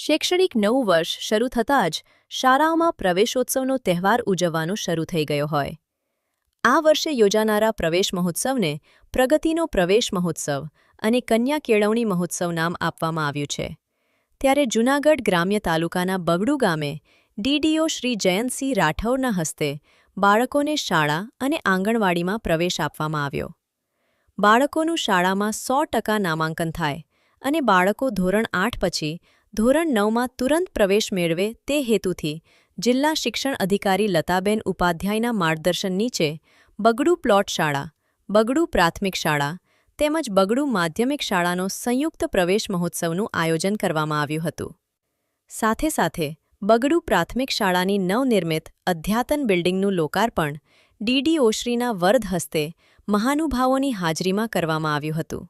શૈક્ષણિક નવું વર્ષ શરૂ થતાં જ શાળાઓમાં પ્રવેશોત્સવનો તહેવાર ઉજવવાનો શરૂ થઈ ગયો હોય. આ વર્ષે યોજાનારા પ્રવેશ મહોત્સવને પ્રગતિનો પ્રવેશ મહોત્સવ અને કન્યા કેળવણી મહોત્સવ નામ આપવામાં આવ્યું છે. ત્યારે જૂનાગઢ ગ્રામ્ય તાલુકાના બગડુ ગામે ડીડીઓ શ્રી જયંતસિંહ રાઠૌરના હસ્તે બાળકોને શાળા અને આંગણવાડીમાં પ્રવેશ આપવામાં આવ્યો. બાળકોનું શાળામાં 100% નામાંકન થાય અને બાળકો ધોરણ 8 પછી ધોરણ 9માં તુરંત પ્રવેશ મેળવે તે હેતુથી જિલ્લા શિક્ષણ અધિકારી લતાબેન ઉપાધ્યાયના માર્ગદર્શન નીચે બગડુ પ્લોટ શાળા, બગડુ પ્રાથમિક શાળા તેમજ બગડુ માધ્યમિક શાળાનો સંયુક્ત પ્રવેશ મહોત્સવનું આયોજન કરવામાં આવ્યું હતું. સાથે સાથે બગડુ પ્રાથમિક શાળાની નવનિર્મિત અધ્યાતન બિલ્ડિંગનું લોકાર્પણ ડીડીઓશ્રીના વરદ હસ્તે મહાનુભાવોની હાજરીમાં કરવામાં આવ્યું હતું.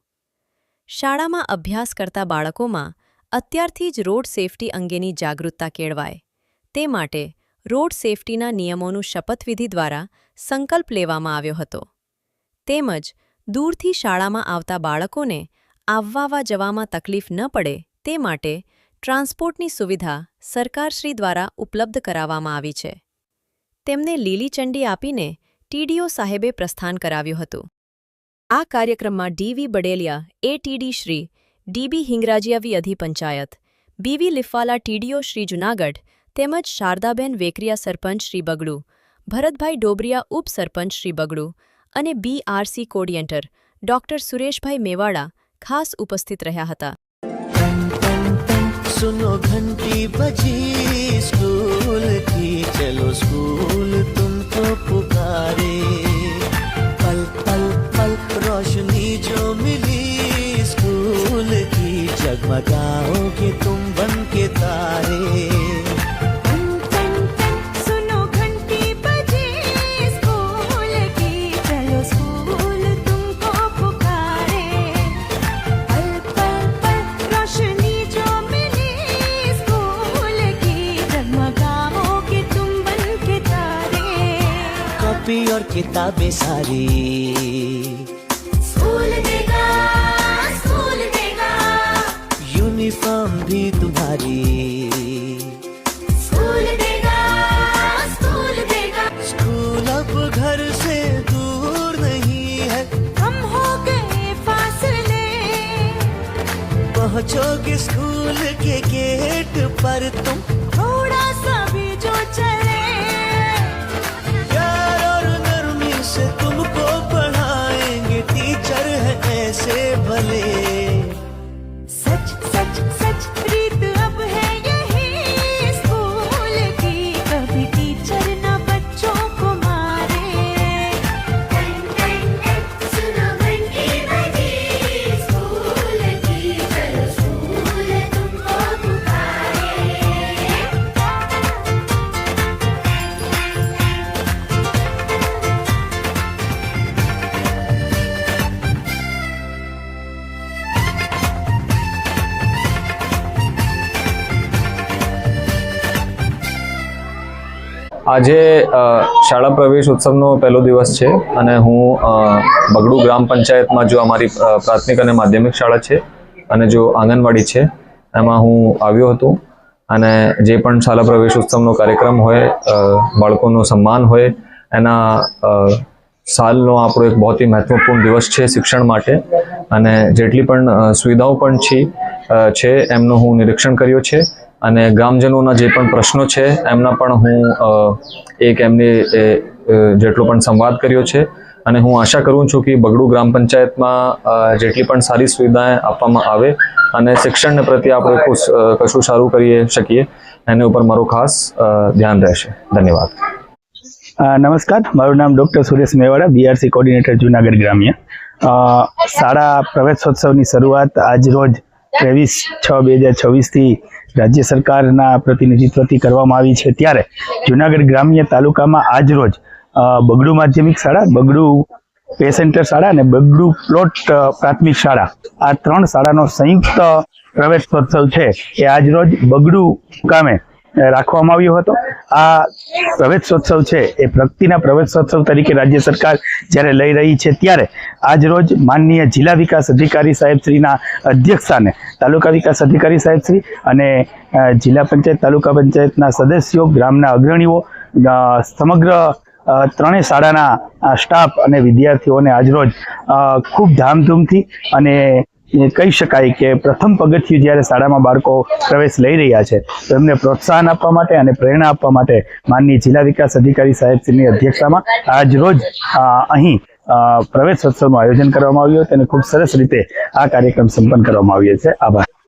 શાળામાં અભ્યાસ કરતા બાળકોમાં અત્યારથી જ રોડ સેફટી અંગેની જાગૃતતા કેળવાય તે માટે રોડ સેફટીના નિયમોનું શપથવિધિ દ્વારા સંકલ્પ લેવામાં આવ્યો હતો. તેમજ દૂરથી શાળામાં આવતા બાળકોને આવવા જવામાં તકલીફ ન પડે તે માટે ટ્રાન્સપોર્ટની સુવિધા સરકારશ્રી દ્વારા ઉપલબ્ધ કરાવવામાં આવી છે. તેમને લીલી ચંડી આપીને ટીડીઓ સાહેબે પ્રસ્થાન કરાવ્યું હતું. આ કાર્યક્રમમાં DV Badelia ATD Shri, DB હિંગરાજીયાવી અધિપંચાયત, બીવી લિફવાલા ટીડીઓ શ્રી જૂનાગઢ તેમજ શારદાબેન વેકરિયા સરપંચ શ્રી બગડુ, ભરતભાઈ ડોબરિયા ઉપસરપંચ શ્રી બગડુ અને BRC coordinator doctor Sureshbhai Mewada ખાસ ઉપસ્થિત રહ્યા હતા. सुनो घंटी बजी स्कूल की, चलो स्कूल तुमको पुकारे. पल पल पल रोशनी जो मिली स्कूल की, जगमगाओगे तुम बन के तारे. और किताबें सारी स्कूल देगा यूनिफॉर्म भी तुम्हारी स्कूल देगा स्कूल अब घर से दूर नहीं है, हम हो गए फासले, पहुंचोगे स्कूल के गेट पर तुम, थोड़ा सा भी जो चले से तुमको पढ़ाएंगे टीचर है ऐसे भले. सच सच सच प्रीत अब है यही स्कूल की, कभी टीचर ना बच्चों को मारे. सुनो घंटी बजी स्कूल की, चलो स्कूल तुमको पुकारे. આજે શાળા પ્રવેશ ઉત્સવનો પહેલો દિવસ છે અને હું બગડુ ગ્રામ પંચાયતમાં જો અમારી પ્રાથમિક અને માધ્યમિક શાળા છે અને જો આંગણવાડી છે એમાં હું આવ્યો હતો અને જે પણ શાળા પ્રવેશ ઉત્સવનો કાર્યક્રમ હોય, બાળકોનું સન્માન હોય, એના સાલનો આપણો એક બહુ જ મહત્વપૂર્ણ દિવસ છે શિક્ષણ માટે અને જેટલી પણ સુવિધાઓ પણ છે એમનું હું નિરીક્ષણ કર્યો છે અને ગ્રામજનોના જે પણ પ્રશ્નો છે એમના પણ હું એક એમની જેટલો પણ સંવાદ કર્યો છે અને હું આશા કરું છું કે બગડુ ગ્રામ પંચાયતમાં જેટલી પણ સારી સુવિધાઓ આપવામાં આવે અને શિક્ષણને પ્રત્યે આપણે કશું સારું કરી શકીએ એના ઉપર મારું ખાસ ધ્યાન રહેશે. ધન્યવાદ. નમસ્કાર, મારું નામ doctor Suresh Mewada, BRC coordinator Junagadh ગ્રામ્ય. શાળા પ્રવેશોત્સવની શરૂઆત આજરોજ 23/6/2026થી રાજ્ય સરકારના પ્રતિનિધિત્વથી કરવામાં આવી છે. ત્યારે જૂનાગઢ ગ્રામ્ય તાલુકામાં આજરોજ બગડુ માધ્યમિક શાળા, બગડુ પે સેન્ટર શાળા અને બગડુ પ્લોટ પ્રાથમિક શાળા, આ 3 શાળાનો સંયુક્ત પ્રવેશોત્સવ છે એ આજરોજ બગડુ ગામે રાખવામાં આવ્યો હતો. આ પ્રવેશોત્સવ છે એ પ્રગતિના પ્રવેશોત્સવ તરીકે રાજ્ય સરકાર જ્યારે લઈ રહી છે ત્યારે આજ રોજ માનનીય જિલ્લા વિકાસ અધિકારી સાહેબ શ્રીના અધ્યક્ષસ્થાને તાલુકા વિકાસ અધિકારી સાહેબ શ્રી અને જિલ્લા પંચાયત તાલુકા પંચાયતના સદસ્યો, ગ્રામના અગ્રણીઓ, સમગ્ર ત્રણેય શાળાના સ્ટાફ અને વિદ્યાર્થીઓને આજરોજ ખૂબ ધામધૂમથી અને કહી શકાય કે પ્રથમ પગથિયું જ્યારે શાળામાં બાળકો પ્રવેશ લઈ રહ્યા છે તો એમને પ્રોત્સાહન આપવા માટે અને પ્રેરણા આપવા માટે માનનીય જિલ્લા વિકાસ અધિકારી સાહેબશ્રીની અધ્યક્ષતામાં આજરોજ અહીં પ્રવેશોત્સવનું આયોજન કરવામાં આવ્યું હતું અને ખૂબ સરસ રીતે આ કાર્યક્રમ સંપન્ન કરવામાં આવ્યો છે. આભાર.